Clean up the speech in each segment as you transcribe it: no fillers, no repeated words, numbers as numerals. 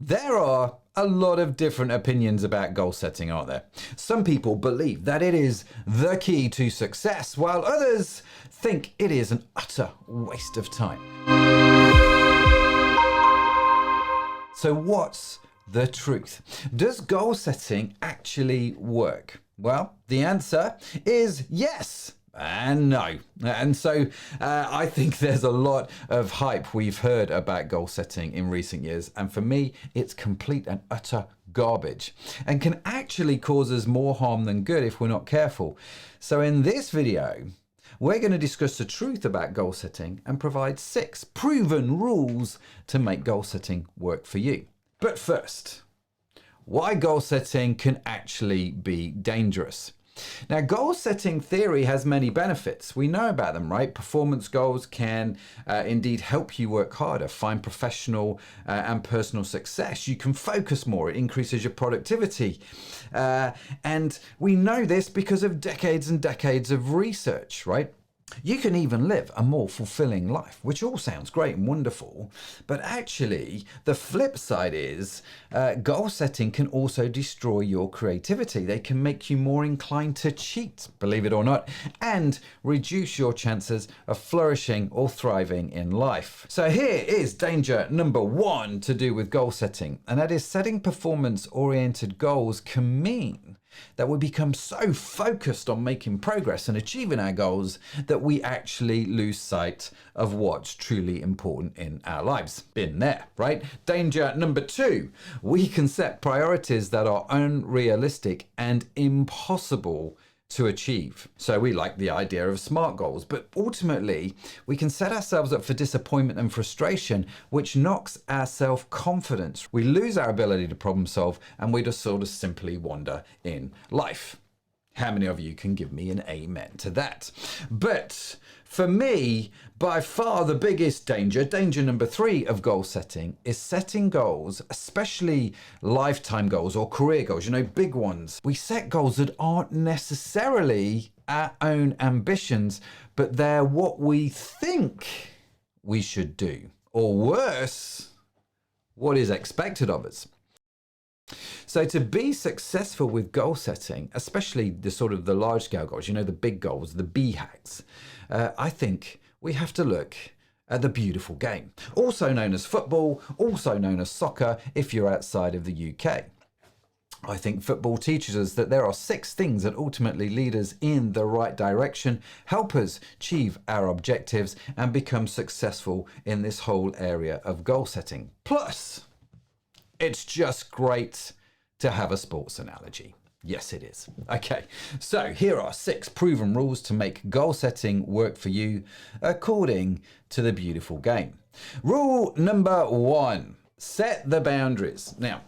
There are a lot of different opinions about goal setting, aren't there? Some people believe that it is the key to success, while others think it is an utter waste of time. So what's the truth? Does goal setting actually work? Well, the answer is yes. And no. And so I think there's a lot of hype we've heard about goal setting in recent years. And for me, it's complete and utter garbage and can actually cause us more harm than good if we're not careful. So in this video, we're going to discuss the truth about goal setting and provide 6 proven rules to make goal setting work for you. But first, why goal setting can actually be dangerous. Now, goal setting theory has many benefits. We know about them, right? Performance goals can indeed help you work harder, find professional and personal success. You can focus more. It increases your productivity. And we know this because of decades and decades of research, right? You can even live a more fulfilling life, which all sounds great and wonderful. But actually, the flip side is goal setting can also destroy your creativity. They can make you more inclined to cheat, believe it or not, and reduce your chances of flourishing or thriving in life. So here is danger number 1 to do with goal setting, and that is setting performance-oriented goals can mean that we become so focused on making progress and achieving our goals that we actually lose sight of what's truly important in our lives. Been there, right? Danger number 2, we can set priorities that are unrealistic and impossible to achieve. So we like the idea of SMART goals, but ultimately we can set ourselves up for disappointment and frustration, which knocks our self-confidence. We lose our ability to problem solve, and we just sort of simply wander in life. How many of you can give me an amen to that? But for me, by far the biggest danger number 3 of goal setting is setting goals, especially lifetime goals or career goals, big ones. We set goals that aren't necessarily our own ambitions, but they're what we think we should do, or worse, what is expected of us. So to be successful with goal setting, especially the large scale goals, the big goals, the BHAGs, I think we have to look at the beautiful game, also known as football, also known as soccer if you're outside of the UK. I think football teaches us that there are 6 things that ultimately lead us in the right direction, help us achieve our objectives and become successful in this whole area of goal setting. Plus, it's just great to have a sports analogy. Yes, it is. Okay, so here are 6 proven rules to make goal setting work for you according to the beautiful game. Rule number 1, set the boundaries. Now,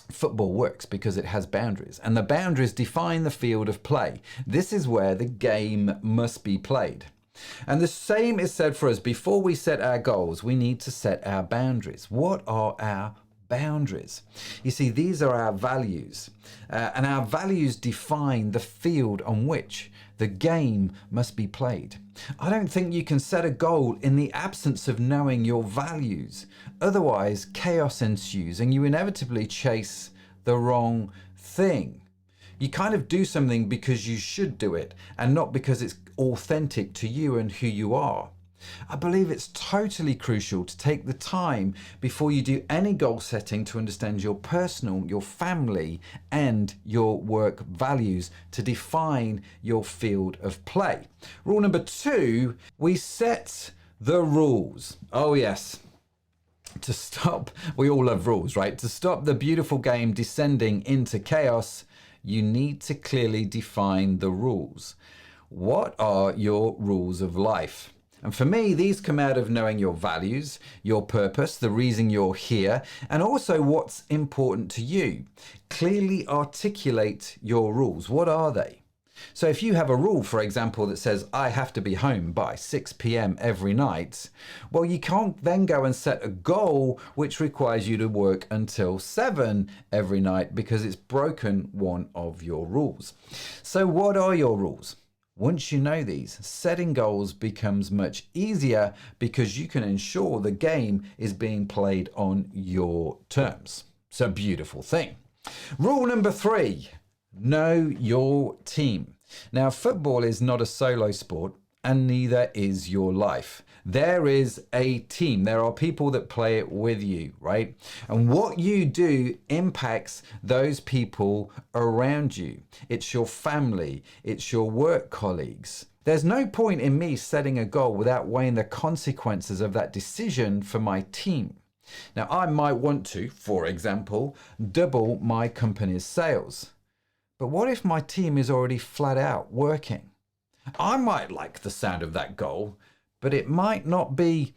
football works because it has boundaries, and the boundaries define the field of play. This is where the game must be played. And the same is said for us. Before we set our goals, we need to set our boundaries. What are our boundaries? You see, these are our values, and our values define the field on which the game must be played. I don't think you can set a goal in the absence of knowing your values. Otherwise, chaos ensues and you inevitably chase the wrong thing. You kind of do something because you should do it and not because it's authentic to you and who you are. I believe it's totally crucial to take the time before you do any goal setting to understand your personal, your family, and your work values to define your field of play. Rule number 2, we set the rules. Oh yes. To stop, we all love rules, right? To stop the beautiful game descending into chaos, you need to clearly define the rules. What are your rules of life? And for me, these come out of knowing your values, your purpose, the reason you're here, and also what's important to you. Clearly articulate your rules. What are they? So if you have a rule, for example, that says, I have to be home by 6 p.m. every night, well, you can't then go and set a goal which requires you to work until 7 every night because it's broken one of your rules. So what are your rules? Once you know these, setting goals becomes much easier because you can ensure the game is being played on your terms. It's a beautiful thing. Rule number 3, know your team. Now, football is not a solo sport, and neither is your life. There is a team. There are people that play it with you, right? And what you do impacts those people around you. It's your family, it's your work colleagues. There's no point in me setting a goal without weighing the consequences of that decision for my team. Now, I might want to, for example, double my company's sales. But what if my team is already flat out working? I might like the sound of that goal, but it might not be,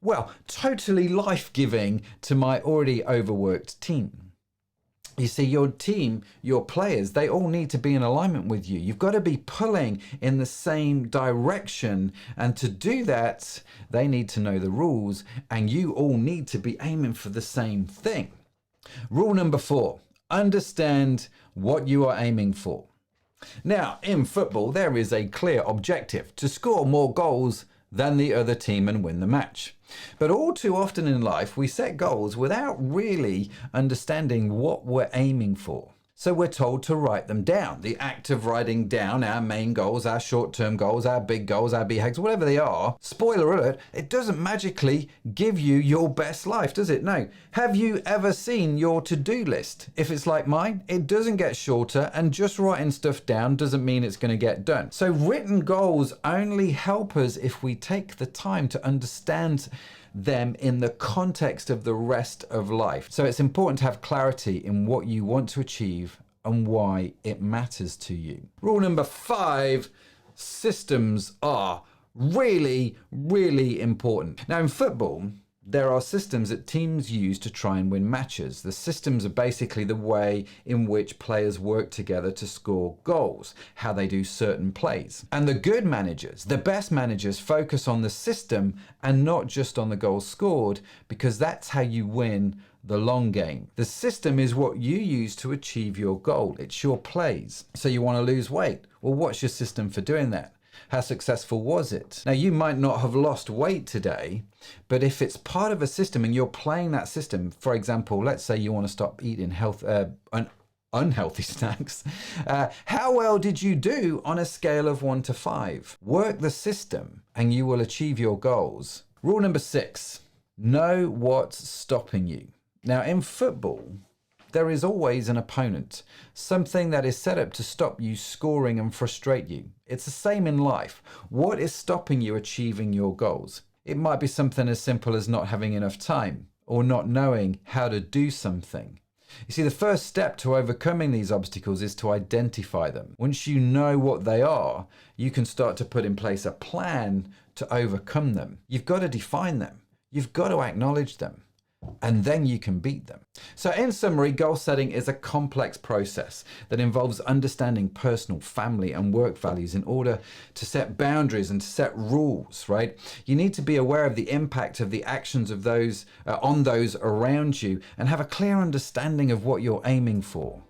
well, totally life-giving to my already overworked team. You see, your team, your players, they all need to be in alignment with you. You've got to be pulling in the same direction. And to do that, they need to know the rules, and you all need to be aiming for the same thing. Rule number 4, understand what you are aiming for. Now, in football, there is a clear objective: to score more goals than the other team and win the match. But all too often in life, we set goals without really understanding what we're aiming for. So we're told to write them down. The act of writing down our main goals, our short-term goals, our big goals, our BHAGs, whatever they are, spoiler alert, it doesn't magically give you your best life, does it? No. Have you ever seen your to-do list? If it's like mine, it doesn't get shorter, and just writing stuff down doesn't mean it's going to get done. So written goals only help us if we take the time to understand them in the context of the rest of life. So it's important to have clarity in what you want to achieve and why it matters to you. Rule number 5, systems are really, really important. Now in football, there are systems that teams use to try and win matches. The systems are basically the way in which players work together to score goals, how they do certain plays. And the good managers, the best managers, focus on the system and not just on the goals scored, because that's how you win the long game. The system is what you use to achieve your goal. It's your plays. So you want to lose weight. Well, what's your system for doing that? How successful was it? Now, you might not have lost weight today, but if it's part of a system and you're playing that system, for example, let's say you want to stop eating unhealthy snacks, how well did you do on a scale of 1 to 5? Work the system and you will achieve your goals. Rule number 6, know what's stopping you. Now, in football, there is always an opponent, something that is set up to stop you scoring and frustrate you. It's the same in life. What is stopping you achieving your goals? It might be something as simple as not having enough time or not knowing how to do something. You see, the first step to overcoming these obstacles is to identify them. Once you know what they are, you can start to put in place a plan to overcome them. You've got to define them. You've got to acknowledge them. And then you can beat them. So in summary, goal setting is a complex process that involves understanding personal, family, and work values in order to set boundaries and to set rules, right? You need to be aware of the impact of the actions of those on those around you and have a clear understanding of what you're aiming for.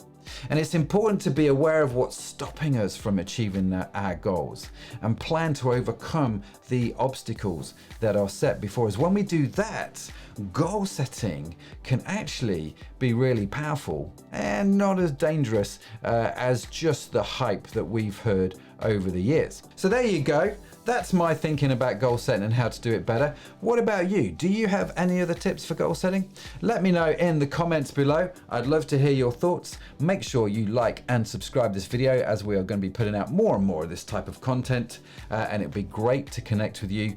And it's important to be aware of what's stopping us from achieving our goals and plan to overcome the obstacles that are set before us. When we do that, goal setting can actually be really powerful and not as dangerous as just the hype that we've heard over the years. So there you go. That's my thinking about goal setting and how to do it better. What about you? Do you have any other tips for goal setting? Let me know in the comments below. I'd love to hear your thoughts. Make sure you like and subscribe this video, as we are going to be putting out more and more of this type of content, and it'd be great to connect with you.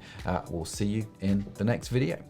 We'll see you in the next video.